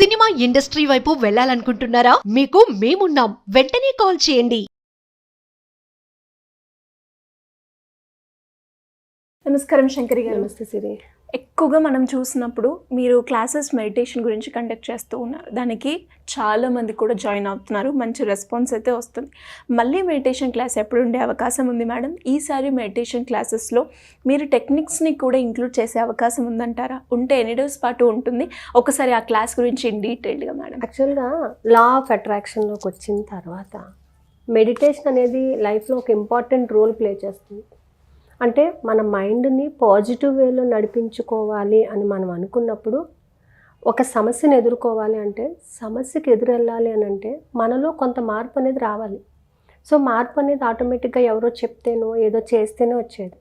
Cinema industry వైపు వెళ్ళాలనుకుంటున్నారా? మీకు మేమున్నాం. వెంటనే కాల్ చేయండి. నమస్కారం శంకరి గారు. నమస్తే సిరి. ఎక్కువగా మనం చూసినప్పుడు మీరు క్లాసెస్ మెడిటేషన్ గురించి కండక్ట్ చేస్తూ ఉన్నారు. దానికి చాలామంది కూడా జాయిన్ అవుతున్నారు. మంచి రెస్పాన్స్ అయితే వస్తుంది. మళ్ళీ మెడిటేషన్ క్లాస్ ఎప్పుడు ఉండే అవకాశం ఉంది మేడం? ఈసారి మెడిటేషన్ క్లాసెస్లో మీరు టెక్నిక్స్ని కూడా ఇంక్లూడ్ చేసే అవకాశం ఉందంటారా? ఉంటే ఎన్ని డేస్ పాటు ఉంటుంది? ఒకసారి ఆ క్లాస్ గురించి ఇన్ డీటెయిల్గా మేడం. యాక్చువల్గా లా ఆఫ్ అట్రాక్షన్లోకి వచ్చిన తర్వాత మెడిటేషన్ అనేది లైఫ్లో ఒక ఇంపార్టెంట్ రోల్ ప్లే చేస్తుంది. అంటే మన మైండ్ని పాజిటివ్ వేలో నడిపించుకోవాలి అని మనం అనుకున్నప్పుడు, ఒక సమస్యను ఎదుర్కోవాలి అంటే, సమస్యకి ఎదురెళ్ళాలి అని అంటే మనలో కొంత మార్పు అనేది రావాలి. సో మార్పు అనేది ఆటోమేటిక్గా ఎవరో చెప్తేనో ఏదో చేస్తేనే వచ్చేది.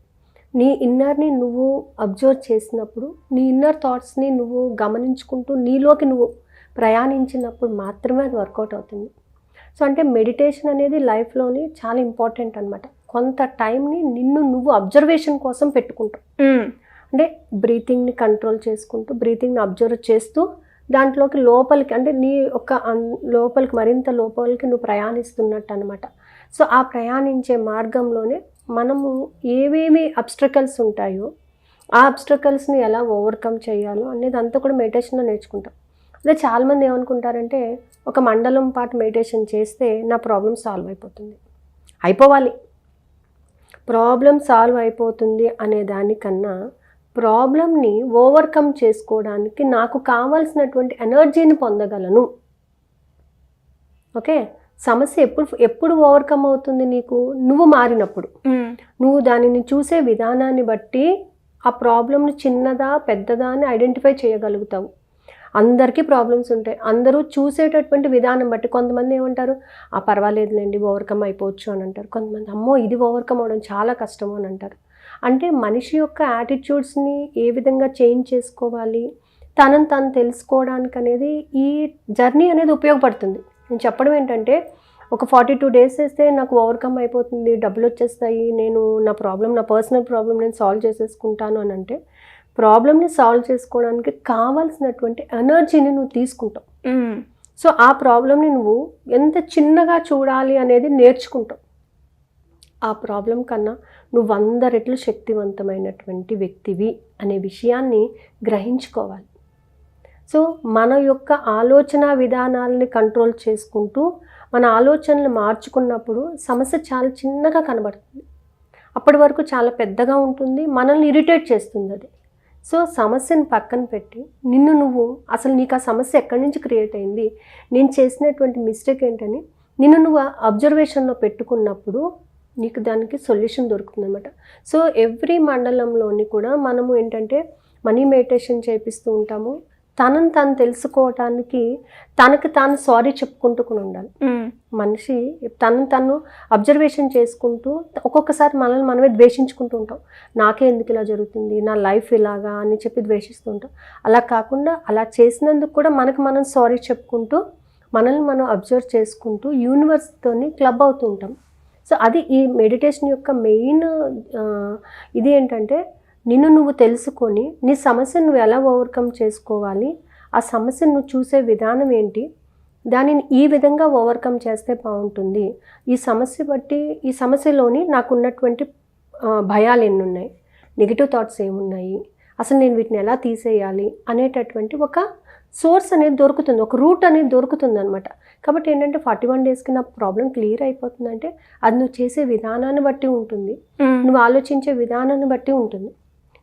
నీ ఇన్నర్ని నువ్వు అబ్జర్వ్ చేసినప్పుడు, నీ ఇన్నర్ థాట్స్ని నువ్వు గమనించుకుంటూ నీలోకి నువ్వు ప్రయాణించినప్పుడు మాత్రమే అది వర్కౌట్ అవుతుంది. సో అంటే మెడిటేషన్ అనేది లైఫ్లోని చాలా ఇంపార్టెంట్ అనమాట. కొంత టైంని నిన్ను నువ్వు అబ్జర్వేషన్ కోసం పెట్టుకుంటావు. అంటే బ్రీతింగ్ని కంట్రోల్ చేసుకుంటూ, బ్రీతింగ్ని అబ్జర్వ్ చేస్తూ, దాంట్లోకి లోపలికి అంటే నీ ఒక లోపలికి మరింత లోపలికి నువ్వు ప్రయాణిస్తున్నట్టు అనమాట. సో ఆ ప్రయాణించే మార్గంలోనే మనము ఏవేమి అబ్స్ట్రకల్స్ ఉంటాయో ఆ అబ్స్ట్రకల్స్ని ఎలా ఓవర్కమ్ చేయాలో అనేది అంతా కూడా మెడిటేషన్లో నేర్చుకుంటాం. అదే చాలామంది ఏమనుకుంటారంటే, ఒక మండలం పాటు మెడిటేషన్ చేస్తే నా ప్రాబ్లం సాల్వ్ అయిపోతుంది. అయిపోవాలి, ప్రాబ్లం సాల్వ్ అయిపోతుంది అనే దానికన్నా ప్రాబ్లమ్ని ఓవర్కమ్ చేసుకోవడానికి నాకు కావాల్సినటువంటి ఎనర్జీని పొందగలను. ఓకే, సమస్య ఎప్పుడు ఓవర్కమ్ అవుతుంది నీకు? నువ్వు మారినప్పుడు. నువ్వు దానిని చూసే విధానాన్ని బట్టి ఆ ప్రాబ్లమ్ని చిన్నదా పెద్దదా అని ఐడెంటిఫై చేయగలుగుతావు. అందరికీ ప్రాబ్లమ్స్ ఉంటాయి. అందరూ చూసేటటువంటి విధానం బట్టి కొంతమంది ఏమంటారు, పర్వాలేదులేండి ఓవర్కమ్ అయిపోవచ్చు అని అంటారు. కొంతమంది అమ్మో ఇది ఓవర్కమ్ అవడం చాలా కష్టము అని అంటారు. అంటే మనిషి యొక్క యాటిట్యూడ్స్ని ఏ విధంగా చేంజ్ చేసుకోవాలి, తనను తాను తెలుసుకోవడానికి అనేది ఈ జర్నీ అనేది ఉపయోగపడుతుంది. నేను చెప్పడం ఏంటంటే, ఒక 42 days వేస్తే నాకు ఓవర్కమ్ అయిపోతుంది, డబ్బులు వచ్చేస్తాయి, నేను నా పర్సనల్ ప్రాబ్లం నేను సాల్వ్ చేసేసుకుంటాను అని అంటే, ప్రాబ్లమ్ని సాల్వ్ చేసుకోవడానికి కావాల్సినటువంటి ఎనర్జీని నువ్వు తీసుకుంటావు. సో ఆ ప్రాబ్లమ్ని నువ్వు ఎంత చిన్నగా చూడాలి అనేది నేర్చుకుంటావు. ఆ ప్రాబ్లం కన్నా నువ్వు 100 రెట్లు శక్తివంతమైనటువంటి వ్యక్తివి అనే విషయాన్ని గ్రహించుకోవాలి. సో మన యొక్క ఆలోచన విధానాలని కంట్రోల్ చేసుకుంటూ మన ఆలోచనలు మార్చుకున్నప్పుడు సమస్య చాలా చిన్నగా కనబడుతుంది. అప్పటి వరకు చాలా పెద్దగా ఉంటుంది, మనల్ని ఇరిటేట్ చేస్తుంది అది. సో సమస్యను పక్కన పెట్టి నిన్ను నువ్వు అసలు నీకు ఆ సమస్య ఎక్కడి నుంచి క్రియేట్ అయింది, నేను చేసినటువంటి మిస్టేక్ ఏంటని నిన్ను నువ్వు అబ్జర్వేషన్లో పెట్టుకున్నప్పుడు నీకు దానికి సొల్యూషన్ దొరుకుతుంది అనమాట. సో ఎవ్రీ మండలంలోని కూడా మనము ఏంటంటే మనీ మెడిటేషన్ చేపిస్తూ ఉంటాము. తనను తాను తెలుసుకోవటానికి తనకు తాను సారీ చెప్పుకుంటూ ఉండాలి. మనిషి తనను తను అబ్జర్వేషన్ చేసుకుంటూ ఒక్కొక్కసారి మనల్ని మనమే ద్వేషించుకుంటూ ఉంటాం. నాకే ఎందుకు ఇలా జరుగుతుంది, నా లైఫ్ ఇలాగా అని చెప్పి ద్వేషిస్తూ ఉంటాం. అలా కాకుండా అలా చేసినందుకు కూడా మనకు మనం సారీ చెప్పుకుంటూ మనల్ని మనం అబ్జర్వ్ చేసుకుంటూ యూనివర్స్తోని క్లబ్ అవుతూ ఉంటాం. సో అది ఈ మెడిటేషన్ యొక్క మెయిన్ ఇది ఏంటంటే, నిన్ను నువ్వు తెలుసుకొని నీ సమస్యను నువ్వు ఎలా ఓవర్కమ్ చేసుకోవాలి, ఆ సమస్యను నువ్వు చూసే విధానం ఏంటి, దానిని ఈ విధంగా ఓవర్కమ్ చేస్తే బాగుంటుంది, ఈ సమస్య బట్టి ఈ సమస్యలోని నాకున్నటువంటి భయాలు ఎన్ని ఉన్నాయి, నెగిటివ్ థాట్స్ ఏమున్నాయి, అసలు నేను వీటిని ఎలా తీసేయాలి అనేటటువంటి ఒక సోర్స్ అనేది దొరుకుతుంది, ఒక రూట్ అనేది దొరుకుతుంది అనమాట. కాబట్టి ఏంటంటే 41 daysకి నా ప్రాబ్లం క్లియర్ అయిపోతుందంటే అది నువ్వు చేసే విధానాన్ని బట్టి ఉంటుంది, నువ్వు ఆలోచించే విధానాన్ని బట్టి ఉంటుంది.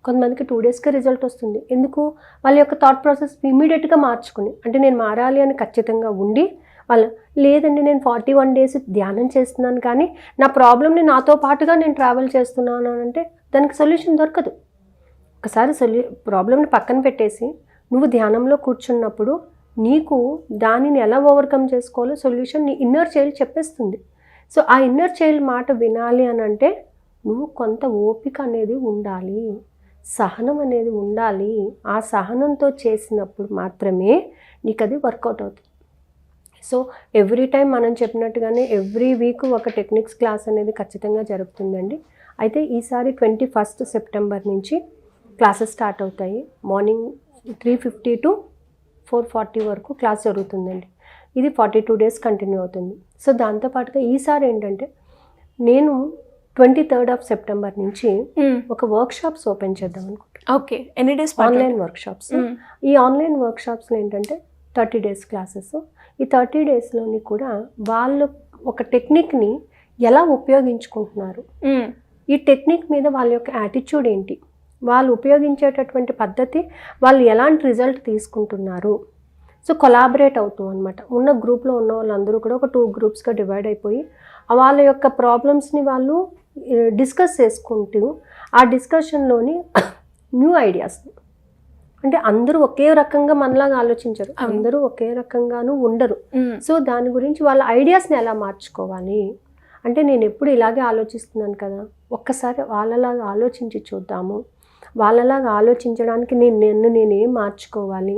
కొంతమందికి 2 daysకే రిజల్ట్ వస్తుంది. ఎందుకు? వాళ్ళ యొక్క థాట్ ప్రాసెస్ ఇమీడియట్గా మార్చుకుని, అంటే నేను మారాలి అని ఖచ్చితంగా ఉండి వాళ్ళు లేదండి నేను 41 days ధ్యానం చేస్తున్నాను కానీ నా ప్రాబ్లమ్ని నాతో పాటుగా నేను ట్రావెల్ చేస్తున్నాను అంటే దానికి సొల్యూషన్ దొరకదు. ఒకసారి ప్రాబ్లమ్ని పక్కన పెట్టేసి నువ్వు ధ్యానంలో కూర్చున్నప్పుడు నీకు దానిని ఎలా ఓవర్కమ్ చేసుకోవాలో సొల్యూషన్ నీ ఇన్నర్ చైల్డ్ చెప్పేస్తుంది. సో ఆ ఇన్నర్ చైల్డ్ మాట వినాలి అని అంటే నువ్వు కొంత ఓపిక అనేది ఉండాలి, సహనం అనేది ఉండాలి. ఆ సహనంతో చేసినప్పుడు మాత్రమే నీకు అది వర్కౌట్ అవుతుంది. సో ఎవ్రీ టైం మనం చెప్పినట్టుగానే ఎవ్రీ వీక్ ఒక టెక్నిక్స్ క్లాస్ అనేది ఖచ్చితంగా జరుగుతుందండి. అయితే ఈసారి 21 September నుంచి క్లాసెస్ స్టార్ట్ అవుతాయి. మార్నింగ్ 3:50 to 4:40 వరకు క్లాస్ జరుగుతుందండి. ఇది 42 డేస్ కంటిన్యూ అవుతుంది. సో దాంతోపాటుగా ఈసారి ఏంటంటే నేను 23rd ఆఫ్ సెప్టెంబర్ నుంచి ఒక వర్క్షాప్స్ ఓపెన్ చేద్దాం అనుకుంటున్నాను. ఓకే, ఎన్ని డేస్? Online workshops. ఈ ఆన్లైన్ వర్క్షాప్స్లో ఏంటంటే 30 డేస్ క్లాసెస్. ఈ 30 డేస్లోని కూడా వాళ్ళు ఒక టెక్నిక్ని ఎలా ఉపయోగించుకుంటున్నారు, ఈ టెక్నిక్ మీద వాళ్ళ యొక్క యాటిట్యూడ్ ఏంటి, వాళ్ళు ఉపయోగించేటటువంటి పద్ధతి, వాళ్ళు ఎలాంటి రిజల్ట్ తీసుకుంటున్నారు. సో కొలాబరేట్ అవుతాం అనమాట. ఉన్న గ్రూప్లో ఉన్న వాళ్ళందరూ కూడా ఒక 2 గ్రూప్స్గా డివైడ్ అయిపోయి వాళ్ళ యొక్క ప్రాబ్లమ్స్ని వాళ్ళు డిస్కస్ చేసుకుంటూ ఆ డిస్కషన్లోని న్యూ ఐడియాస్, అంటే అందరూ ఒకే రకంగా మనలాగా ఆలోచించరు, అందరూ ఒకే రకంగానూ ఉండరు. సో దాని గురించి వాళ్ళ ఐడియాస్ని ఎలా మార్చుకోవాలి అంటే, నేను ఎప్పుడు ఇలాగే ఆలోచిస్తున్నాను కదా, ఒక్కసారి వాళ్ళలాగా ఆలోచించి చూద్దాము, వాళ్ళలాగా ఆలోచించడానికి నేనేం మార్చుకోవాలి.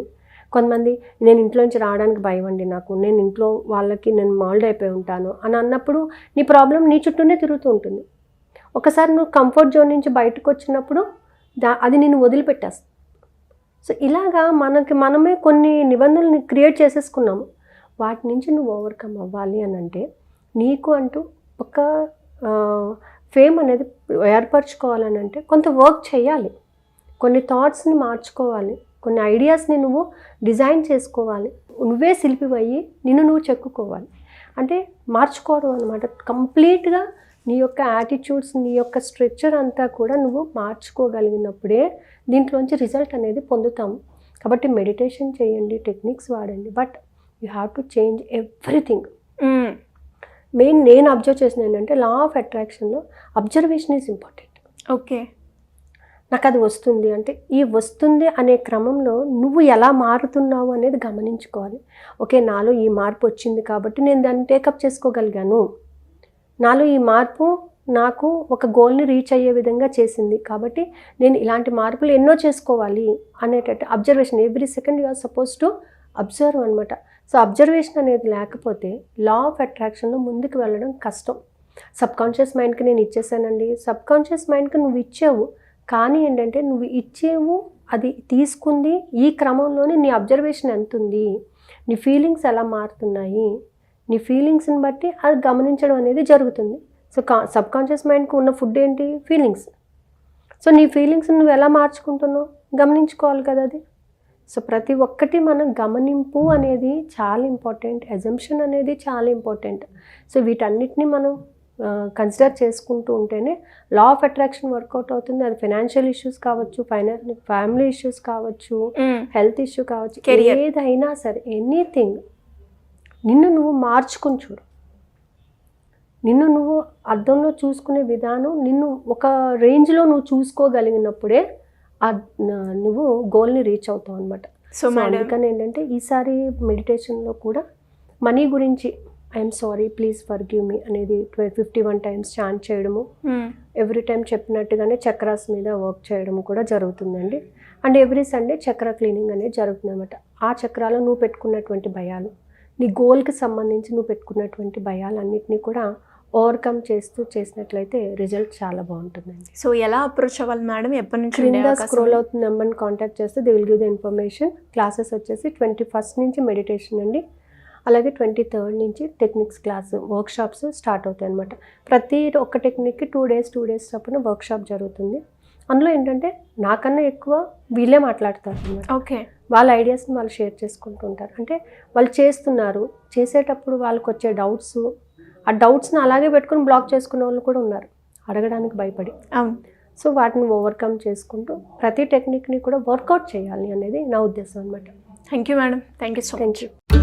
కొంతమంది నేను ఇంట్లోంచి రావడానికి భయం అండి నాకు, నేను ఇంట్లో వాళ్ళకి నేను మోల్డ్ అయిపోయి ఉంటాను అని అన్నప్పుడు నీ ప్రాబ్లం నీ చుట్టూనే తిరుగుతూ ఉంటుంది. ఒకసారి నువ్వు కంఫర్ట్ జోన్ నుంచి బయటకు వచ్చినప్పుడు అది నిన్ను వదిలిపెట్టేస్తుంది. సో ఇలాగా మనమే కొన్ని నిబంధనలు క్రియేట్ చేసేసుకున్నాము. వాటి నుంచి నువ్వు ఓవర్కమ్ అవ్వాలి అని అంటే నీకు అంటూ ఒక ఫేమ్ అనేది ఏర్పరచుకోవాలని అంటే కొంత వర్క్ చేయాలి, కొన్ని థాట్స్ని మార్చుకోవాలి, కొన్ని ఐడియాస్ని నువ్వు డిజైన్ చేసుకోవాలి, నువ్వే శిల్పివయ్యి నిన్ను నువ్వు చెక్కుకోవాలి. అంటే మార్చుకోవడం అనమాట. కంప్లీట్గా నీ యొక్క యాటిట్యూడ్స్, నీ యొక్క స్ట్రక్చర్ అంతా కూడా నువ్వు మార్చుకోగలిగినప్పుడే దీంట్లోంచి రిజల్ట్ అనేది పొందుతాము. కాబట్టి మెడిటేషన్ చేయండి, టెక్నిక్స్ వాడండి, but you have to change everything. Main నేను అబ్జర్వ్ చేసిన ఏంటంటే లా ఆఫ్ అట్రాక్షన్లో అబ్జర్వేషన్ ఈజ్ ఇంపార్టెంట్. ఓకే, నాకు అది వస్తుంది అంటే ఈ వస్తుంది అనే క్రమంలో నువ్వు ఎలా మారుతున్నావు అనేది గమనించుకోవాలి. ఓకే, నాలో ఈ మార్పు వచ్చింది కాబట్టి నేను దాన్ని టేకప్ చేసుకోగలిగాను, నాలో ఈ మార్పు నాకు ఒక గోల్ని రీచ్ అయ్యే విధంగా చేసింది కాబట్టి నేను ఇలాంటి మార్పులు ఎన్నో చేసుకోవాలి అనేటట్టు observation. Every second you are suppose to observe అనమాట. సో అబ్జర్వేషన్ అనేది లేకపోతే లా ఆఫ్ అట్రాక్షన్లో ముందుకు వెళ్ళడం కష్టం. సబ్కాన్షియస్ మైండ్కి నేను ఇచ్చేసానండి, సబ్కాన్షియస్ మైండ్కి నువ్వు ఇచ్చావు, కానీ ఏంటంటే నువ్వు ఇచ్చేవు, అది తీసుకుంది, ఈ క్రమంలోనే నీ అబ్జర్వేషన్ ఎంత ఉంది, నీ ఫీలింగ్స్ ఎలా మారుతున్నాయి, నీ ఫీలింగ్స్ని బట్టి అది గమనించడం అనేది జరుగుతుంది. సో సబ్కాన్షియస్ మైండ్కి ఉన్న ఫుడ్ ఏంటి? ఫీలింగ్స్. సో నీ ఫీలింగ్స్ని నువ్వు ఎలా మార్చుకుంటున్నావు గమనించుకోవాలి కదా అది. సో ప్రతి ఒక్కటి మనం గమనింపు అనేది చాలా ఇంపార్టెంట్, అజంప్షన్ అనేది చాలా ఇంపార్టెంట్. సో వీటన్నిటిని మనం కన్సిడర్ చేసుకుంటూ ఉంటేనే లా ఆఫ్ అట్రాక్షన్ వర్కౌట్ అవుతుంది. అది ఫైనాన్షియల్ ఇష్యూస్ కావచ్చు, ఫ్యామిలీ ఇష్యూస్ కావచ్చు, హెల్త్ ఇష్యూ కావచ్చు, ఏదైనా సరే, ఎనీథింగ్. నిన్ను నువ్వు మార్చుకుని చూడు, నిన్ను నువ్వు అద్దంలో చూసుకునే విధానం, నిన్ను ఒక రేంజ్లో నువ్వు చూసుకోగలిగినప్పుడే నువ్వు గోల్ని రీచ్ అవుతావు అనమాట. సో అందుకని ఏంటంటే ఈసారి మెడిటేషన్లో కూడా మనీ గురించి I'm sorry, please forgive me అనేది 51 టైమ్స్ చాంట్ చేయడము, ఎవ్రీ టైం చెప్పినట్టుగానే చక్రాస్ మీద వర్క్ చేయడము కూడా జరుగుతుందండి. అండ్ ఎవ్రీ సండే చక్ర క్లీనింగ్ అనేది జరుగుతుంది అనమాట. ఆ చక్రాలో నువ్వు పెట్టుకున్నటువంటి భయాలు, నీ గోల్కి సంబంధించి నువ్వు పెట్టుకున్నటువంటి భయాలన్నింటినీ కూడా ఓవర్కమ్ చేసినట్లయితే రిజల్ట్ చాలా బాగుంటుందండి. సో ఎలా అప్రోచ్ అవ్వాలి మేడం? ఎప్పటి నుంచి? క్రింద స్క్రోల్ అవుతున్న నెంబర్ని కాంటాక్ట్ చేస్తే they will give the information. Classes వచ్చేసి 21st నుంచి మెడిటేషన్ అండి, అలాగే 23rd నుంచి టెక్నిక్స్ క్లాస్ వర్క్షాప్స్ స్టార్ట్ అవుతాయి అనమాట. ప్రతి ఒక్క టెక్నిక్కి 2 days చొప్పున వర్క్షాప్ జరుగుతుంది. అందులో ఏంటంటే నాకన్నా ఎక్కువ వీళ్ళే మాట్లాడతారు అనమాట. ఓకే, వాళ్ళ ఐడియాస్ని వాళ్ళు షేర్ చేసుకుంటూ ఉంటారు. అంటే వాళ్ళు చేస్తున్నారు, చేసేటప్పుడు వాళ్ళకి వచ్చే డౌట్స్, ఆ డౌట్స్ని అలాగే పెట్టుకుని బ్లాక్ చేసుకునే వాళ్ళు కూడా ఉన్నారు, అడగడానికి భయపడి. అవును. సో వాటిని ఓవర్కమ్ చేసుకుంటూ ప్రతి టెక్నిక్ని కూడా వర్కౌట్ చేయాలి అనేది నా ఉద్దేశం అనమాట. Thank you madam, thank you so much. Thank you.